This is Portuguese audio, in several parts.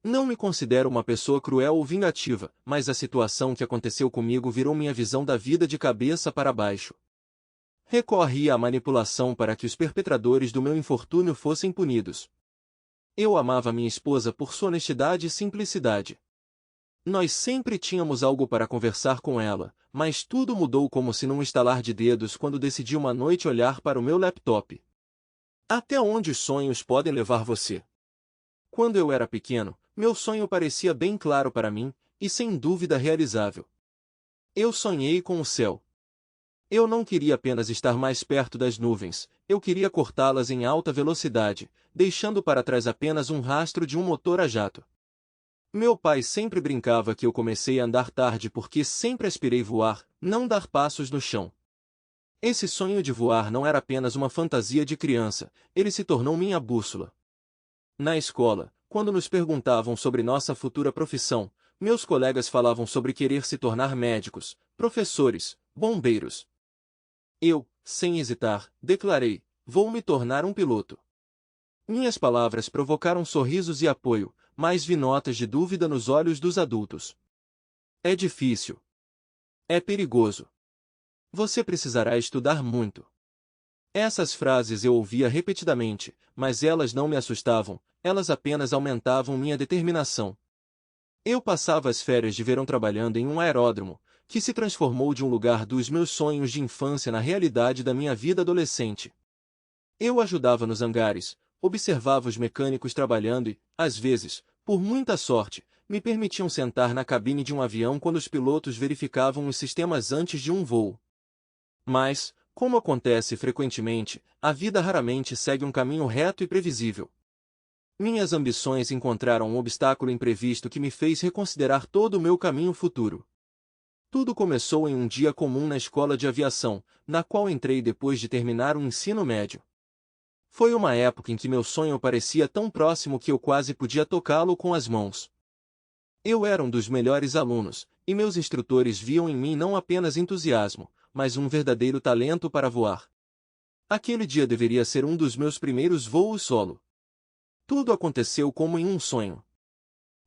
Não me considero uma pessoa cruel ou vingativa, mas a situação que aconteceu comigo virou minha visão da vida de cabeça para baixo. Recorri à manipulação para que os perpetradores do meu infortúnio fossem punidos. Eu amava minha esposa por sua honestidade e simplicidade. Nós sempre tínhamos algo para conversar com ela, mas tudo mudou como se num estalar de dedos quando decidi uma noite olhar para o meu laptop. Até onde os sonhos podem levar você? Quando eu era pequeno, meu sonho parecia bem claro para mim, e sem dúvida realizável. Eu sonhei com o céu. Eu não queria apenas estar mais perto das nuvens, eu queria cortá-las em alta velocidade, deixando para trás apenas um rastro de um motor a jato. Meu pai sempre brincava que eu comecei a andar tarde porque sempre aspirei voar, não dar passos no chão. Esse sonho de voar não era apenas uma fantasia de criança, ele se tornou minha bússola. Na escola, quando nos perguntavam sobre nossa futura profissão, meus colegas falavam sobre querer se tornar médicos, professores, bombeiros. Eu, sem hesitar, declarei: vou me tornar um piloto. Minhas palavras provocaram sorrisos e apoio, mas vi notas de dúvida nos olhos dos adultos. É difícil. É perigoso. Você precisará estudar muito. Essas frases eu ouvia repetidamente, mas elas não me assustavam, elas apenas aumentavam minha determinação. Eu passava as férias de verão trabalhando em um aeródromo, que se transformou de um lugar dos meus sonhos de infância na realidade da minha vida adolescente. Eu ajudava nos hangares, observava os mecânicos trabalhando e, às vezes, por muita sorte, me permitiam sentar na cabine de um avião quando os pilotos verificavam os sistemas antes de um voo. Mas, como acontece frequentemente, a vida raramente segue um caminho reto e previsível. Minhas ambições encontraram um obstáculo imprevisto que me fez reconsiderar todo o meu caminho futuro. Tudo começou em um dia comum na escola de aviação, na qual entrei depois de terminar o ensino médio. Foi uma época em que meu sonho parecia tão próximo que eu quase podia tocá-lo com as mãos. Eu era um dos melhores alunos, e meus instrutores viam em mim não apenas entusiasmo, mas um verdadeiro talento para voar. Aquele dia deveria ser um dos meus primeiros voos solo. Tudo aconteceu como em um sonho.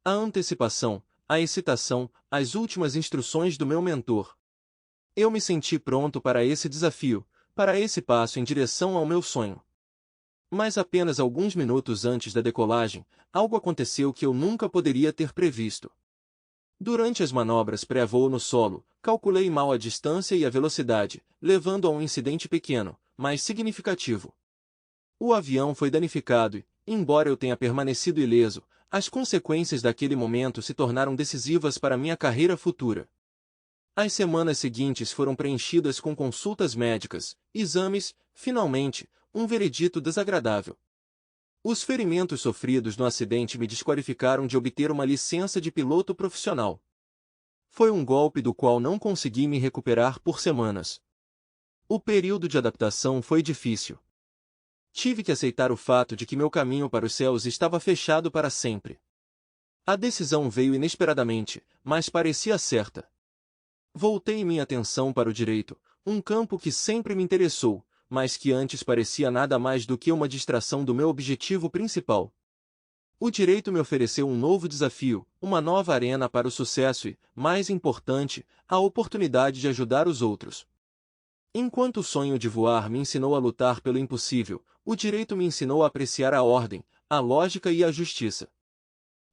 A antecipação, a excitação, as últimas instruções do meu mentor. Eu me senti pronto para esse desafio, para esse passo em direção ao meu sonho. Mas apenas alguns minutos antes da decolagem, algo aconteceu que eu nunca poderia ter previsto. Durante as manobras pré-voo no solo, calculei mal a distância e a velocidade, levando a um incidente pequeno, mas significativo. O avião foi danificado e, embora eu tenha permanecido ileso, as consequências daquele momento se tornaram decisivas para minha carreira futura. As semanas seguintes foram preenchidas com consultas médicas, exames, finalmente, um veredito desagradável. Os ferimentos sofridos no acidente me desqualificaram de obter uma licença de piloto profissional. Foi um golpe do qual não consegui me recuperar por semanas. O período de adaptação foi difícil. Tive que aceitar o fato de que meu caminho para os céus estava fechado para sempre. A decisão veio inesperadamente, mas parecia certa. Voltei minha atenção para o direito, um campo que sempre me interessou, mas que antes parecia nada mais do que uma distração do meu objetivo principal. O direito me ofereceu um novo desafio, uma nova arena para o sucesso e, mais importante, a oportunidade de ajudar os outros. Enquanto o sonho de voar me ensinou a lutar pelo impossível, o direito me ensinou a apreciar a ordem, a lógica e a justiça.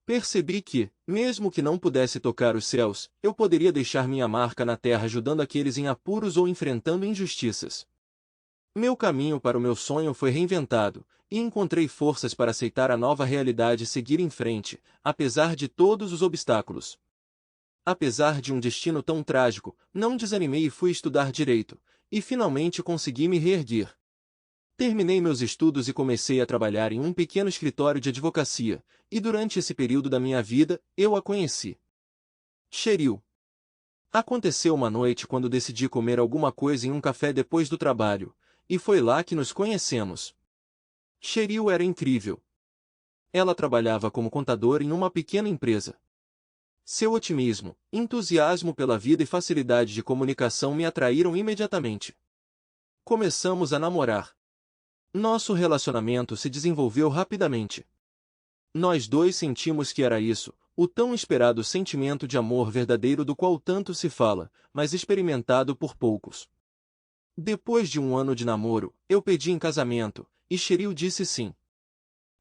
Percebi que, mesmo que não pudesse tocar os céus, eu poderia deixar minha marca na terra ajudando aqueles em apuros ou enfrentando injustiças. Meu caminho para o meu sonho foi reinventado, e encontrei forças para aceitar a nova realidade e seguir em frente, apesar de todos os obstáculos. Apesar de um destino tão trágico, não desanimei e fui estudar direito, e finalmente consegui me reerguer. Terminei meus estudos e comecei a trabalhar em um pequeno escritório de advocacia, e durante esse período da minha vida, eu a conheci. Cheryl. Aconteceu uma noite quando decidi comer alguma coisa em um café depois do trabalho, e foi lá que nos conhecemos. Cheryl era incrível. Ela trabalhava como contadora em uma pequena empresa. Seu otimismo, entusiasmo pela vida e facilidade de comunicação me atraíram imediatamente. Começamos a namorar. Nosso relacionamento se desenvolveu rapidamente. Nós dois sentimos que era isso, o tão esperado sentimento de amor verdadeiro do qual tanto se fala, mas experimentado por poucos. Depois de um ano de namoro, eu pedi em casamento, e Cheryl disse sim.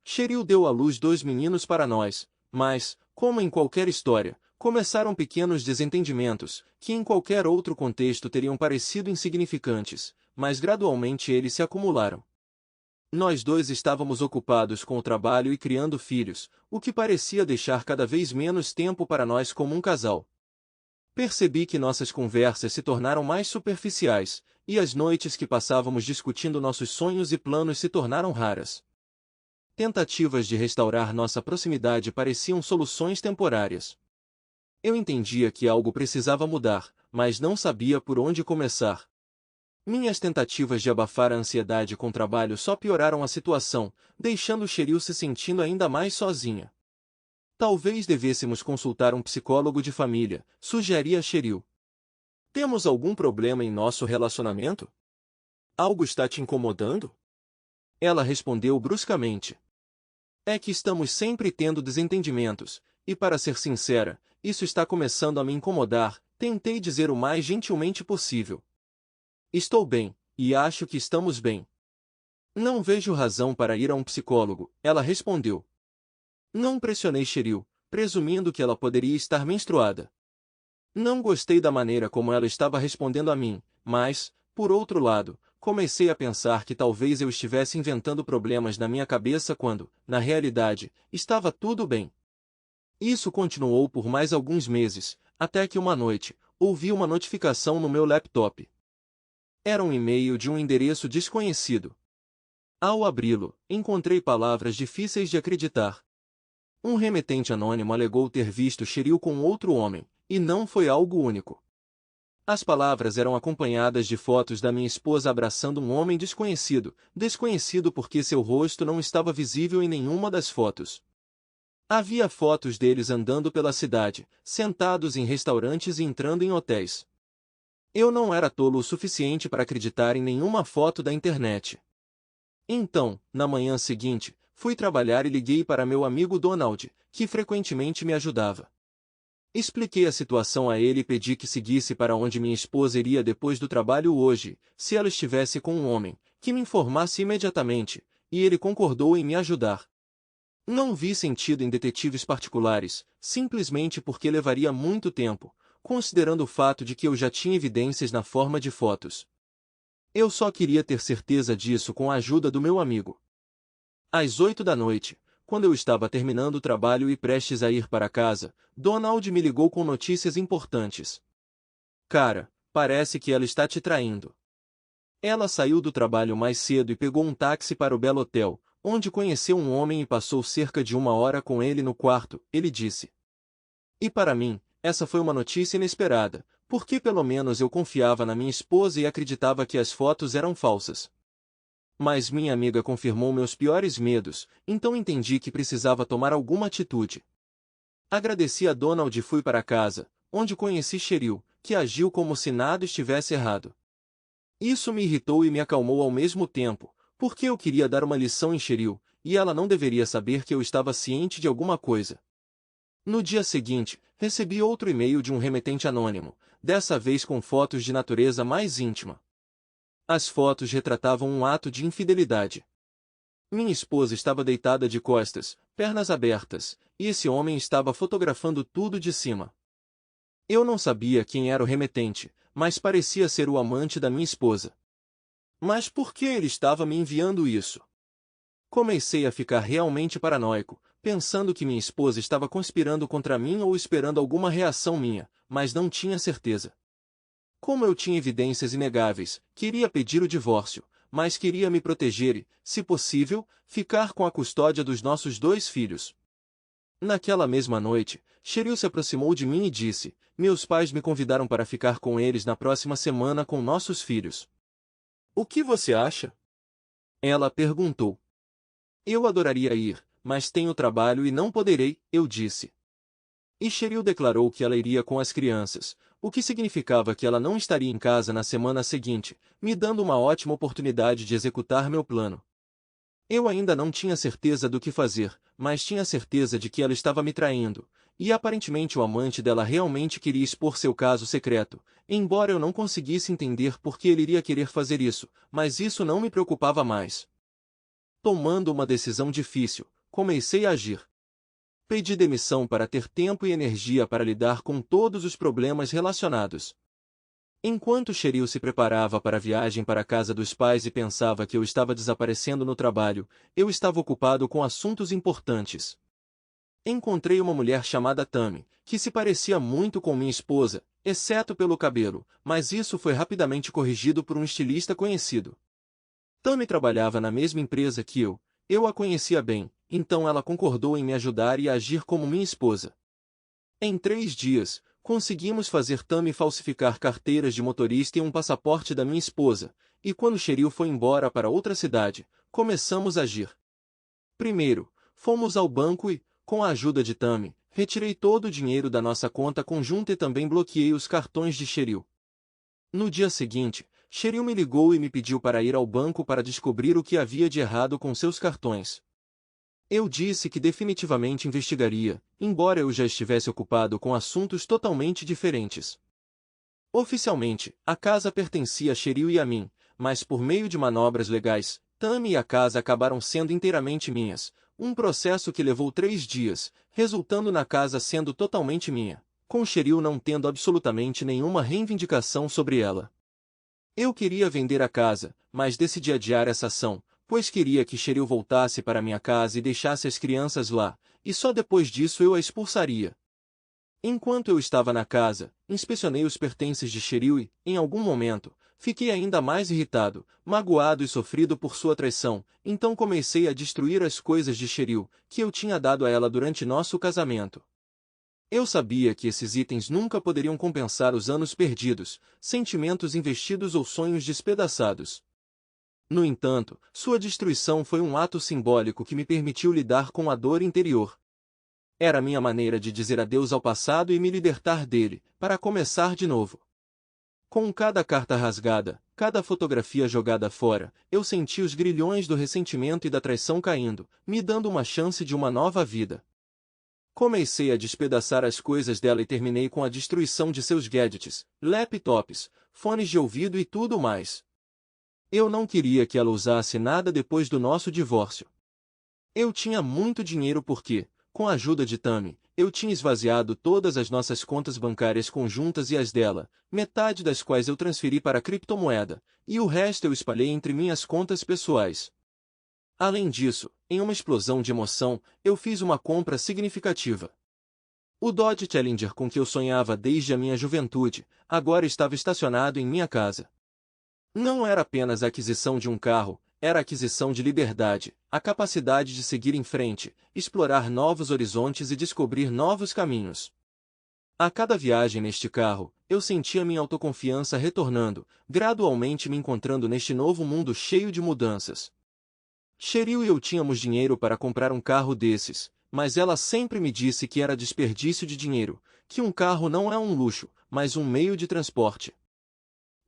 Cheryl deu à luz 2 meninos para nós, mas, como em qualquer história, começaram pequenos desentendimentos, que em qualquer outro contexto teriam parecido insignificantes, mas gradualmente eles se acumularam. Nós dois estávamos ocupados com o trabalho e criando filhos, o que parecia deixar cada vez menos tempo para nós como um casal. Percebi que nossas conversas se tornaram mais superficiais, e as noites que passávamos discutindo nossos sonhos e planos se tornaram raras. Tentativas de restaurar nossa proximidade pareciam soluções temporárias. Eu entendia que algo precisava mudar, mas não sabia por onde começar. Minhas tentativas de abafar a ansiedade com o trabalho só pioraram a situação, deixando Cheryl se sentindo ainda mais sozinha. Talvez devêssemos consultar um psicólogo de família, sugeria Cheryl. Temos algum problema em nosso relacionamento? Algo está te incomodando? Ela respondeu bruscamente. É que estamos sempre tendo desentendimentos, e para ser sincera, isso está começando a me incomodar, tentei dizer o mais gentilmente possível. Estou bem, e acho que estamos bem. Não vejo razão para ir a um psicólogo, ela respondeu. Não pressionei Cheryl, presumindo que ela poderia estar menstruada. Não gostei da maneira como ela estava respondendo a mim, mas, por outro lado, comecei a pensar que talvez eu estivesse inventando problemas na minha cabeça quando, na realidade, estava tudo bem. Isso continuou por mais alguns meses, até que uma noite, ouvi uma notificação no meu laptop. Era um e-mail de um endereço desconhecido. Ao abri-lo, encontrei palavras difíceis de acreditar. Um remetente anônimo alegou ter visto Cheryl com outro homem, e não foi algo único. As palavras eram acompanhadas de fotos da minha esposa abraçando um homem desconhecido porque seu rosto não estava visível em nenhuma das fotos. Havia fotos deles andando pela cidade, sentados em restaurantes e entrando em hotéis. Eu não era tolo o suficiente para acreditar em nenhuma foto da internet. Então, na manhã seguinte, fui trabalhar e liguei para meu amigo Donald, que frequentemente me ajudava. Expliquei a situação a ele e pedi que seguisse para onde minha esposa iria depois do trabalho hoje, se ela estivesse com um homem, que me informasse imediatamente, e ele concordou em me ajudar. Não vi sentido em detetives particulares, simplesmente porque levaria muito tempo, considerando o fato de que eu já tinha evidências na forma de fotos. Eu só queria ter certeza disso com a ajuda do meu amigo. Às 8 da noite, quando eu estava terminando o trabalho e prestes a ir para casa, Donald me ligou com notícias importantes. Cara, parece que ela está te traindo. Ela saiu do trabalho mais cedo e pegou um táxi para o belo hotel, onde conheceu um homem e passou cerca de 1 hora com ele no quarto, ele disse. E para mim, essa foi uma notícia inesperada, porque pelo menos eu confiava na minha esposa e acreditava que as fotos eram falsas. Mas minha amiga confirmou meus piores medos, então entendi que precisava tomar alguma atitude. Agradeci a Donald e fui para casa, onde conheci Cheryl, que agiu como se nada estivesse errado. Isso me irritou e me acalmou ao mesmo tempo, porque eu queria dar uma lição em Cheryl, e ela não deveria saber que eu estava ciente de alguma coisa. No dia seguinte, recebi outro e-mail de um remetente anônimo, dessa vez com fotos de natureza mais íntima. As fotos retratavam um ato de infidelidade. Minha esposa estava deitada de costas, pernas abertas, e esse homem estava fotografando tudo de cima. Eu não sabia quem era o remetente, mas parecia ser o amante da minha esposa. Mas por que ele estava me enviando isso? Comecei a ficar realmente paranoico, pensando que minha esposa estava conspirando contra mim ou esperando alguma reação minha, mas não tinha certeza. Como eu tinha evidências inegáveis, queria pedir o divórcio, mas queria me proteger e, se possível, ficar com a custódia dos nossos 2 filhos. Naquela mesma noite, Cheryl se aproximou de mim e disse, meus pais me convidaram para ficar com eles na próxima semana com nossos filhos. O que você acha? Ela perguntou. Eu adoraria ir, mas tenho trabalho e não poderei, eu disse. E Cheryl declarou que ela iria com as crianças, o que significava que ela não estaria em casa na semana seguinte, me dando uma ótima oportunidade de executar meu plano. Eu ainda não tinha certeza do que fazer, mas tinha certeza de que ela estava me traindo, e aparentemente o amante dela realmente queria expor seu caso secreto, embora eu não conseguisse entender por que ele iria querer fazer isso, mas isso não me preocupava mais. Tomando uma decisão difícil, comecei a agir. Pedi demissão para ter tempo e energia para lidar com todos os problemas relacionados. Enquanto Cheryl se preparava para a viagem para a casa dos pais e pensava que eu estava desaparecendo no trabalho, eu estava ocupado com assuntos importantes. Encontrei uma mulher chamada Tammy, que se parecia muito com minha esposa, exceto pelo cabelo, mas isso foi rapidamente corrigido por um estilista conhecido. Tammy trabalhava na mesma empresa que eu a conhecia bem, então ela concordou em me ajudar e agir como minha esposa. Em 3 dias, conseguimos fazer Tammy falsificar carteiras de motorista e um passaporte da minha esposa, e quando Cheryl foi embora para outra cidade, começamos a agir. Primeiro, fomos ao banco e, com a ajuda de Tammy, retirei todo o dinheiro da nossa conta conjunta e também bloqueei os cartões de Cheryl. No dia seguinte, Cheryl me ligou e me pediu para ir ao banco para descobrir o que havia de errado com seus cartões. Eu disse que definitivamente investigaria, embora eu já estivesse ocupado com assuntos totalmente diferentes. Oficialmente, a casa pertencia a Cheryl e a mim, mas por meio de manobras legais, Tammy e a casa acabaram sendo inteiramente minhas, um processo que levou 3 dias, resultando na casa sendo totalmente minha, com Cheryl não tendo absolutamente nenhuma reivindicação sobre ela. Eu queria vender a casa, mas decidi adiar essa ação, pois queria que Cheryl voltasse para minha casa e deixasse as crianças lá, e só depois disso eu a expulsaria. Enquanto eu estava na casa, inspecionei os pertences de Cheryl e, em algum momento, fiquei ainda mais irritado, magoado e sofrido por sua traição, então comecei a destruir as coisas de Cheryl, que eu tinha dado a ela durante nosso casamento. Eu sabia que esses itens nunca poderiam compensar os anos perdidos, sentimentos investidos ou sonhos despedaçados. No entanto, sua destruição foi um ato simbólico que me permitiu lidar com a dor interior. Era minha maneira de dizer adeus ao passado e me libertar dele, para começar de novo. Com cada carta rasgada, cada fotografia jogada fora, eu senti os grilhões do ressentimento e da traição caindo, me dando uma chance de uma nova vida. Comecei a despedaçar as coisas dela e terminei com a destruição de seus gadgets, laptops, fones de ouvido e tudo mais. Eu não queria que ela usasse nada depois do nosso divórcio. Eu tinha muito dinheiro porque, com a ajuda de Tammy, eu tinha esvaziado todas as nossas contas bancárias conjuntas e as dela, metade das quais eu transferi para a criptomoeda, e o resto eu espalhei entre minhas contas pessoais. Além disso, em uma explosão de emoção, eu fiz uma compra significativa. O Dodge Challenger com que eu sonhava desde a minha juventude, agora estava estacionado em minha casa. Não era apenas a aquisição de um carro, era a aquisição de liberdade, a capacidade de seguir em frente, explorar novos horizontes e descobrir novos caminhos. A cada viagem neste carro, eu sentia minha autoconfiança retornando, gradualmente me encontrando neste novo mundo cheio de mudanças. Cheryl e eu tínhamos dinheiro para comprar um carro desses, mas ela sempre me disse que era desperdício de dinheiro, que um carro não é um luxo, mas um meio de transporte.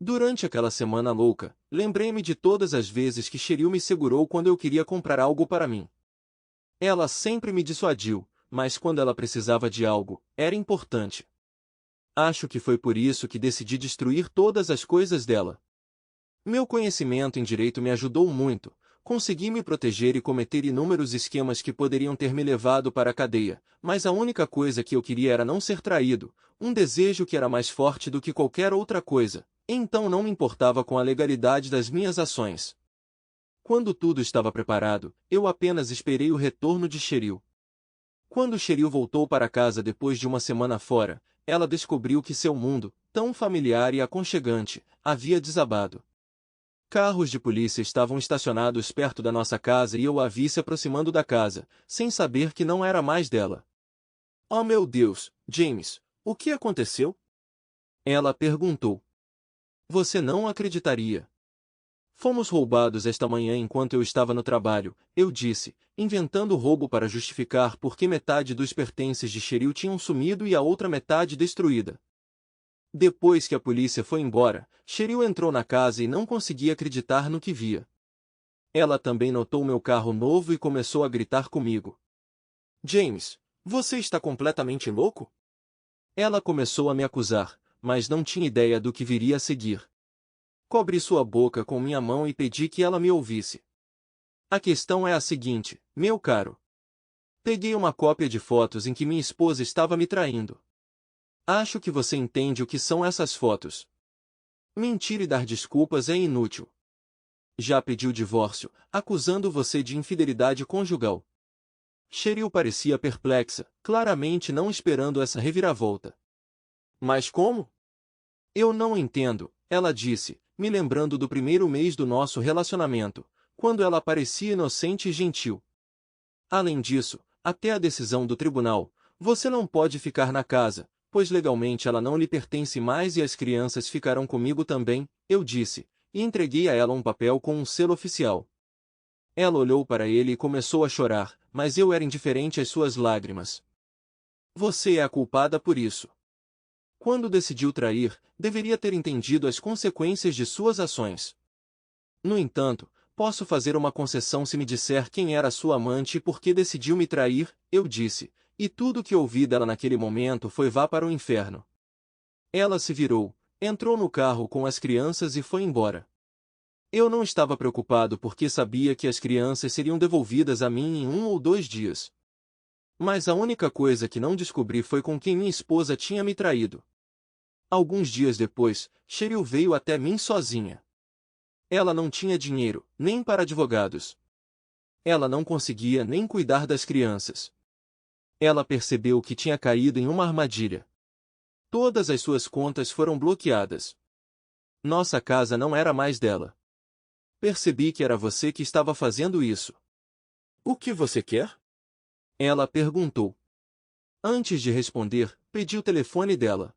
Durante aquela semana louca, lembrei-me de todas as vezes que Cheryl me segurou quando eu queria comprar algo para mim. Ela sempre me dissuadiu, mas quando ela precisava de algo, era importante. Acho que foi por isso que decidi destruir todas as coisas dela. Meu conhecimento em direito me ajudou muito. Consegui me proteger e cometer inúmeros esquemas que poderiam ter me levado para a cadeia, mas a única coisa que eu queria era não ser traído, um desejo que era mais forte do que qualquer outra coisa, então não me importava com a legalidade das minhas ações. Quando tudo estava preparado, eu apenas esperei o retorno de Cheryl. Quando Cheryl voltou para casa depois de uma semana fora, ela descobriu que seu mundo, tão familiar e aconchegante, havia desabado. Carros de polícia estavam estacionados perto da nossa casa e eu a vi se aproximando da casa, sem saber que não era mais dela. Oh meu Deus, James, o que aconteceu? Ela perguntou. Você não acreditaria. Fomos roubados esta manhã enquanto eu estava no trabalho, eu disse, inventando o roubo para justificar por que metade dos pertences de Cheryl tinham sumido e a outra metade destruída. Depois que a polícia foi embora, Cheryl entrou na casa e não conseguia acreditar no que via. Ela também notou meu carro novo e começou a gritar comigo. James, você está completamente louco? Ela começou a me acusar, mas não tinha ideia do que viria a seguir. Cobri sua boca com minha mão e pedi que ela me ouvisse. A questão é a seguinte, meu caro. Peguei uma cópia de fotos em que minha esposa estava me traindo. Acho que você entende o que são essas fotos. Mentir e dar desculpas é inútil. Já pedi o divórcio, acusando você de infidelidade conjugal. Cheryl parecia perplexa, claramente não esperando essa reviravolta. Mas como? Eu não entendo, ela disse, me lembrando do primeiro mês do nosso relacionamento, quando ela parecia inocente e gentil. Além disso, até a decisão do tribunal, você não pode ficar na casa, pois legalmente ela não lhe pertence mais e as crianças ficarão comigo também, eu disse, e entreguei a ela um papel com um selo oficial. Ela olhou para ele e começou a chorar, mas eu era indiferente às suas lágrimas. Você é a culpada por isso. Quando decidiu trair, deveria ter entendido as consequências de suas ações. No entanto, posso fazer uma concessão se me disser quem era sua amante e por que decidiu me trair, eu disse, e tudo o que ouvi dela naquele momento foi vá para o inferno. Ela se virou, entrou no carro com as crianças e foi embora. Eu não estava preocupado porque sabia que as crianças seriam devolvidas a mim em 1 ou 2 dias. Mas a única coisa que não descobri foi com quem minha esposa tinha me traído. Alguns dias depois, Cheryl veio até mim sozinha. Ela não tinha dinheiro, nem para advogados. Ela não conseguia nem cuidar das crianças. Ela percebeu que tinha caído em uma armadilha. Todas as suas contas foram bloqueadas. Nossa casa não era mais dela. Percebi que era você que estava fazendo isso. O que você quer? Ela perguntou. Antes de responder, pedi o telefone dela.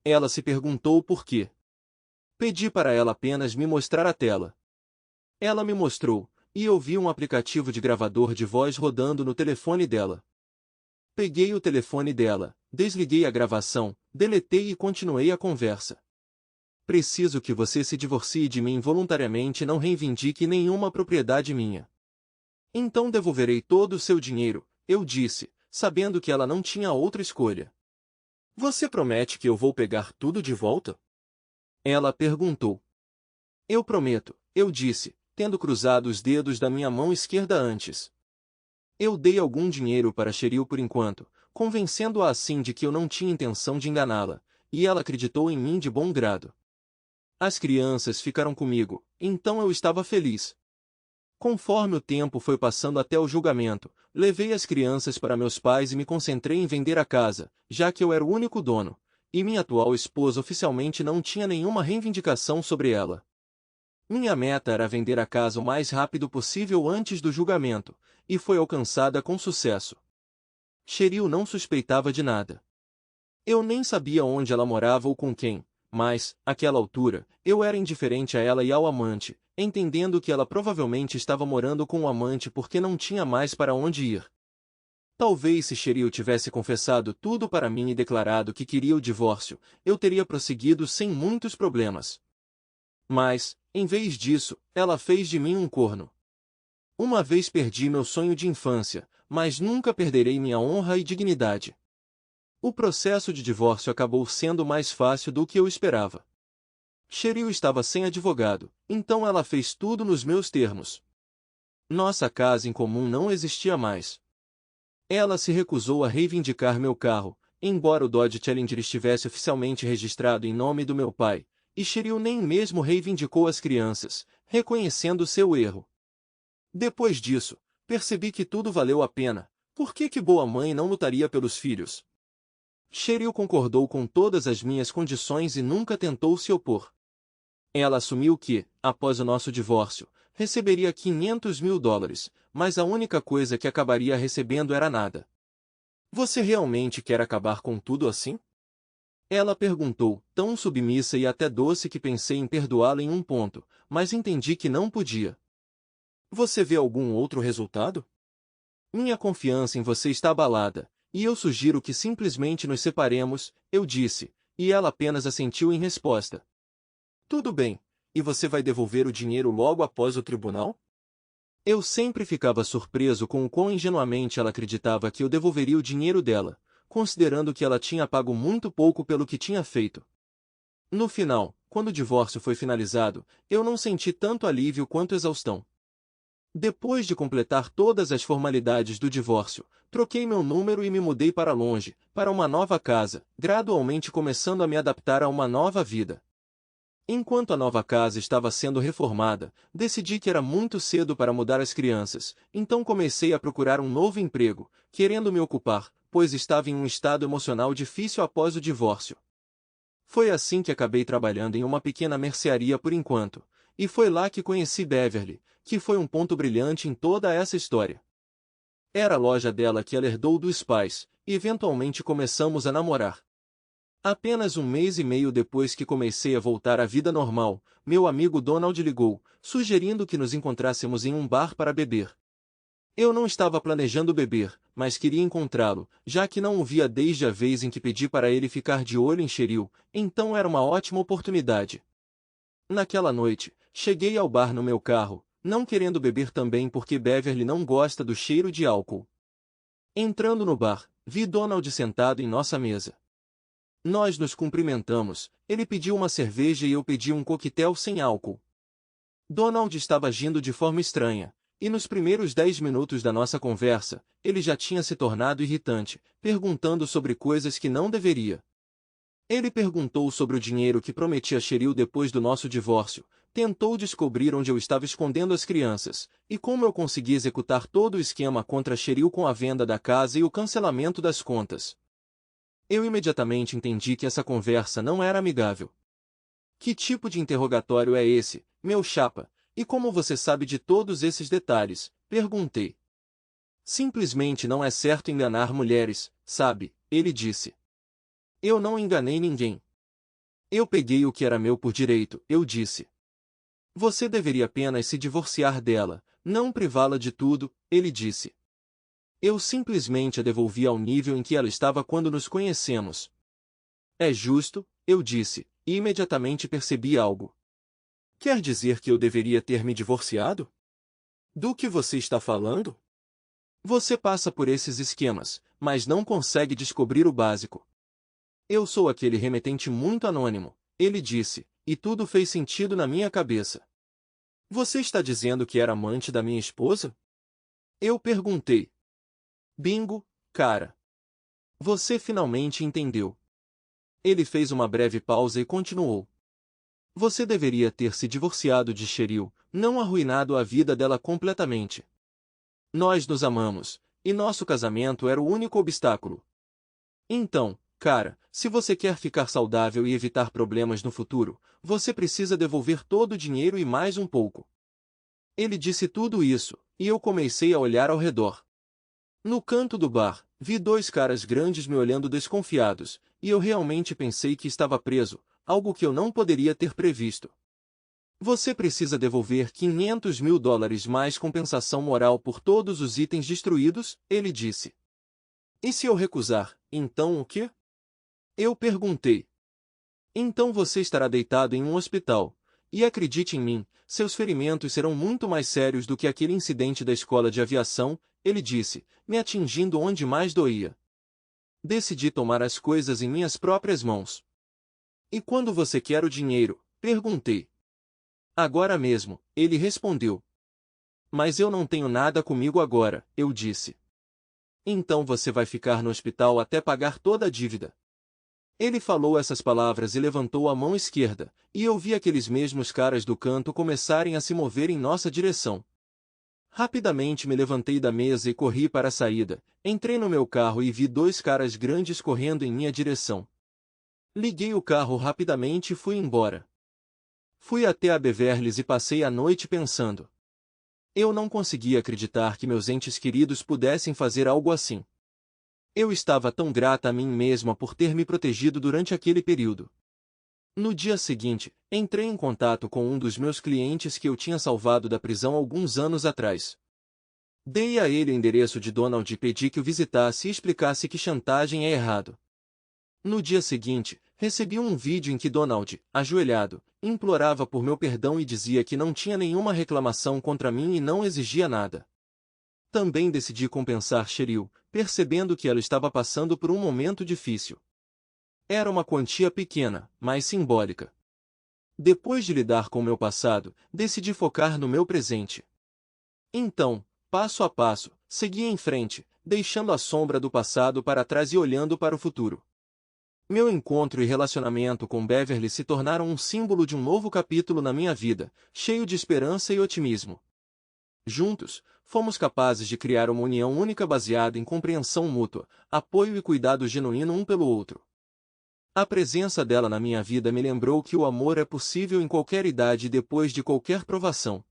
Ela se perguntou por quê. Pedi para ela apenas me mostrar a tela. Ela me mostrou, e eu vi um aplicativo de gravador de voz rodando no telefone dela. Peguei o telefone dela, desliguei a gravação, deletei e continuei a conversa. Preciso que você se divorcie de mim voluntariamente e não reivindique nenhuma propriedade minha. Então devolverei todo o seu dinheiro, eu disse, sabendo que ela não tinha outra escolha. Você promete que eu vou pegar tudo de volta? Ela perguntou. Eu prometo, eu disse, tendo cruzado os dedos da minha mão esquerda antes. Eu dei algum dinheiro para Cheryl por enquanto, convencendo-a assim de que eu não tinha intenção de enganá-la, e ela acreditou em mim de bom grado. As crianças ficaram comigo, então eu estava feliz. Conforme o tempo foi passando até o julgamento, levei as crianças para meus pais e me concentrei em vender a casa, já que eu era o único dono, e minha atual esposa oficialmente não tinha nenhuma reivindicação sobre ela. Minha meta era vender a casa o mais rápido possível antes do julgamento, e foi alcançada com sucesso. Cheryl não suspeitava de nada. Eu nem sabia onde ela morava ou com quem, mas, àquela altura, eu era indiferente a ela e ao amante, entendendo que ela provavelmente estava morando com o amante porque não tinha mais para onde ir. Talvez se Cheryl tivesse confessado tudo para mim e declarado que queria o divórcio, eu teria prosseguido sem muitos problemas. Mas, em vez disso, ela fez de mim um corno. Uma vez perdi meu sonho de infância, mas nunca perderei minha honra e dignidade. O processo de divórcio acabou sendo mais fácil do que eu esperava. Cheryl estava sem advogado, então ela fez tudo nos meus termos. Nossa casa em comum não existia mais. Ela se recusou a reivindicar meu carro, embora o Dodge Challenger estivesse oficialmente registrado em nome do meu pai, e Cheryl nem mesmo reivindicou as crianças, reconhecendo seu erro. Depois disso, percebi que tudo valeu a pena. Por que boa mãe não lutaria pelos filhos? Cheryl concordou com todas as minhas condições e nunca tentou se opor. Ela assumiu que, após o nosso divórcio, receberia $500.000, mas a única coisa que acabaria recebendo era nada. Você realmente quer acabar com tudo assim? Ela perguntou, tão submissa e até doce que pensei em perdoá-la em um ponto, mas entendi que não podia. Você vê algum outro resultado? Minha confiança em você está abalada, e eu sugiro que simplesmente nos separemos, eu disse, e ela apenas assentiu em resposta. Tudo bem, e você vai devolver o dinheiro logo após o tribunal? Eu sempre ficava surpreso com o quão ingenuamente ela acreditava que eu devolveria o dinheiro dela, considerando que ela tinha pago muito pouco pelo que tinha feito. No final, quando o divórcio foi finalizado, eu não senti tanto alívio quanto exaustão. Depois de completar todas as formalidades do divórcio, troquei meu número e me mudei para longe, para uma nova casa, gradualmente começando a me adaptar a uma nova vida. Enquanto a nova casa estava sendo reformada, decidi que era muito cedo para mudar as crianças, então comecei a procurar um novo emprego, querendo me ocupar, pois estava em um estado emocional difícil após o divórcio. Foi assim que acabei trabalhando em uma pequena mercearia por enquanto, e foi lá que conheci Beverly, que foi um ponto brilhante em toda essa história. Era a loja dela que ela herdou dos pais, e eventualmente começamos a namorar. Apenas um mês e meio depois que comecei a voltar à vida normal, meu amigo Donald ligou, sugerindo que nos encontrássemos em um bar para beber. Eu não estava planejando beber, mas queria encontrá-lo, já que não o via desde a vez em que pedi para ele ficar de olho em Cheryl, então era uma ótima oportunidade. Naquela noite, cheguei ao bar no meu carro, não querendo beber também porque Beverly não gosta do cheiro de álcool. Entrando no bar, vi Donald sentado em nossa mesa. Nós nos cumprimentamos, ele pediu uma cerveja e eu pedi um coquetel sem álcool. Donald estava agindo de forma estranha, e nos primeiros 10 minutos da nossa conversa, ele já tinha se tornado irritante, perguntando sobre coisas que não deveria. Ele perguntou sobre o dinheiro que prometi a Cheryl depois do nosso divórcio, tentou descobrir onde eu estava escondendo as crianças, e como eu consegui executar todo o esquema contra Cheryl com a venda da casa e o cancelamento das contas. Eu imediatamente entendi que essa conversa não era amigável. Que tipo de interrogatório é esse, meu chapa? E como você sabe de todos esses detalhes? Perguntei. Simplesmente não é certo enganar mulheres, sabe? Ele disse. Eu não enganei ninguém. Eu peguei o que era meu por direito, eu disse. Você deveria apenas se divorciar dela, não privá-la de tudo, ele disse. Eu simplesmente a devolvi ao nível em que ela estava quando nos conhecemos. É justo, eu disse, e imediatamente percebi algo. Quer dizer que eu deveria ter me divorciado? Do que você está falando? Você passa por esses esquemas, mas não consegue descobrir o básico. Eu sou aquele remetente muito anônimo, ele disse, e tudo fez sentido na minha cabeça. Você está dizendo que era amante da minha esposa? Eu perguntei. Bingo, cara. Você finalmente entendeu. Ele fez uma breve pausa e continuou. Você deveria ter se divorciado de Cheryl, não arruinado a vida dela completamente. Nós nos amamos, e nosso casamento era o único obstáculo. Então, cara, se você quer ficar saudável e evitar problemas no futuro, você precisa devolver todo o dinheiro e mais um pouco. Ele disse tudo isso, e eu comecei a olhar ao redor. No canto do bar, vi dois caras grandes me olhando desconfiados, e eu realmente pensei que estava preso, algo que eu não poderia ter previsto. Você precisa devolver $500.000 mais compensação moral por todos os itens destruídos, ele disse. E se eu recusar, então o quê? Eu perguntei. Então você estará deitado em um hospital, e acredite em mim, seus ferimentos serão muito mais sérios do que aquele incidente da escola de aviação, ele disse, me atingindo onde mais doía. Decidi tomar as coisas em minhas próprias mãos. E quando você quer o dinheiro? Perguntei. Agora mesmo, ele respondeu. Mas eu não tenho nada comigo agora, eu disse. Então você vai ficar no hospital até pagar toda a dívida. Ele falou essas palavras e levantou a mão esquerda, e eu vi aqueles mesmos caras do canto começarem a se mover em nossa direção. Rapidamente me levantei da mesa e corri para a saída, entrei no meu carro e vi dois caras grandes correndo em minha direção. Liguei o carro rapidamente e fui embora. Fui até a Beverly's e passei a noite pensando. Eu não conseguia acreditar que meus entes queridos pudessem fazer algo assim. Eu estava tão grata a mim mesma por ter me protegido durante aquele período. No dia seguinte, entrei em contato com um dos meus clientes que eu tinha salvado da prisão alguns anos atrás. Dei a ele o endereço de Donald e pedi que o visitasse e explicasse que chantagem é errado. No dia seguinte, recebi um vídeo em que Donald, ajoelhado, implorava por meu perdão e dizia que não tinha nenhuma reclamação contra mim e não exigia nada. Também decidi compensar Cheryl, percebendo que ela estava passando por um momento difícil. Era uma quantia pequena, mas simbólica. Depois de lidar com meu passado, decidi focar no meu presente. Então, passo a passo, segui em frente, deixando a sombra do passado para trás e olhando para o futuro. Meu encontro e relacionamento com Beverly se tornaram um símbolo de um novo capítulo na minha vida, cheio de esperança e otimismo. Juntos, fomos capazes de criar uma união única baseada em compreensão mútua, apoio e cuidado genuíno um pelo outro. A presença dela na minha vida me lembrou que o amor é possível em qualquer idade e depois de qualquer provação.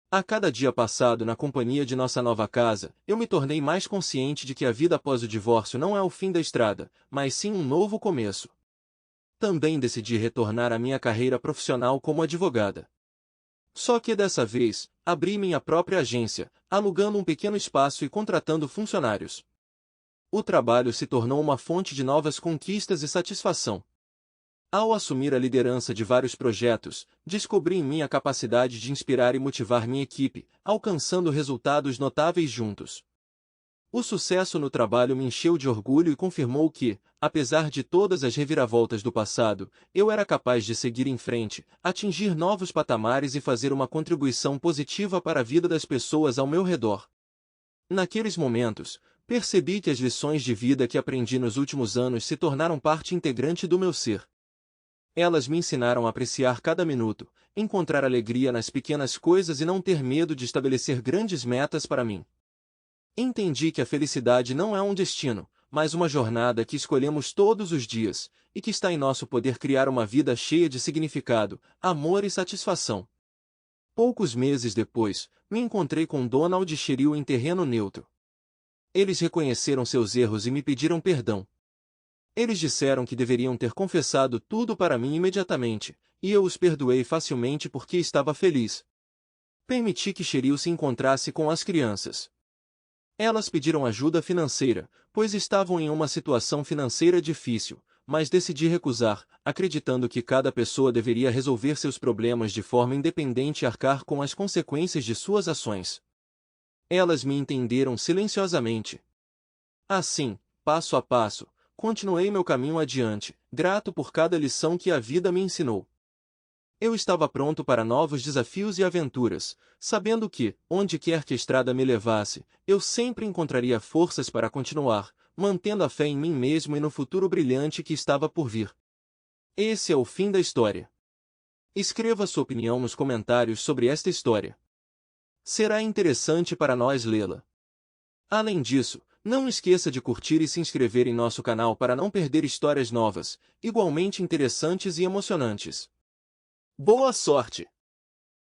A cada dia passado na companhia de nossa nova casa, eu me tornei mais consciente de que a vida após o divórcio não é o fim da estrada, mas sim um novo começo. Também decidi retornar à minha carreira profissional como advogada. Só que dessa vez, abri minha própria agência, alugando um pequeno espaço e contratando funcionários. O trabalho se tornou uma fonte de novas conquistas e satisfação. Ao assumir a liderança de vários projetos, descobri em mim a capacidade de inspirar e motivar minha equipe, alcançando resultados notáveis juntos. O sucesso no trabalho me encheu de orgulho e confirmou que, apesar de todas as reviravoltas do passado, eu era capaz de seguir em frente, atingir novos patamares e fazer uma contribuição positiva para a vida das pessoas ao meu redor. Naqueles momentos, percebi que as lições de vida que aprendi nos últimos anos se tornaram parte integrante do meu ser. Elas me ensinaram a apreciar cada minuto, encontrar alegria nas pequenas coisas e não ter medo de estabelecer grandes metas para mim. Entendi que a felicidade não é um destino, mas uma jornada que escolhemos todos os dias, e que está em nosso poder criar uma vida cheia de significado, amor e satisfação. Poucos meses depois, me encontrei com Donald e Cheryl em terreno neutro. Eles reconheceram seus erros e me pediram perdão. Eles disseram que deveriam ter confessado tudo para mim imediatamente, e eu os perdoei facilmente porque estava feliz. Permiti que Cheryl se encontrasse com as crianças. Elas pediram ajuda financeira, pois estavam em uma situação financeira difícil, mas decidi recusar, acreditando que cada pessoa deveria resolver seus problemas de forma independente e arcar com as consequências de suas ações. Elas me entenderam silenciosamente. Assim, passo a passo, continuei meu caminho adiante, grato por cada lição que a vida me ensinou. Eu estava pronto para novos desafios e aventuras, sabendo que, onde quer que a estrada me levasse, eu sempre encontraria forças para continuar, mantendo a fé em mim mesmo e no futuro brilhante que estava por vir. Esse é o fim da história. Escreva sua opinião nos comentários sobre esta história. Será interessante para nós lê-la. Além disso, não esqueça de curtir e se inscrever em nosso canal para não perder histórias novas, igualmente interessantes e emocionantes. Boa sorte!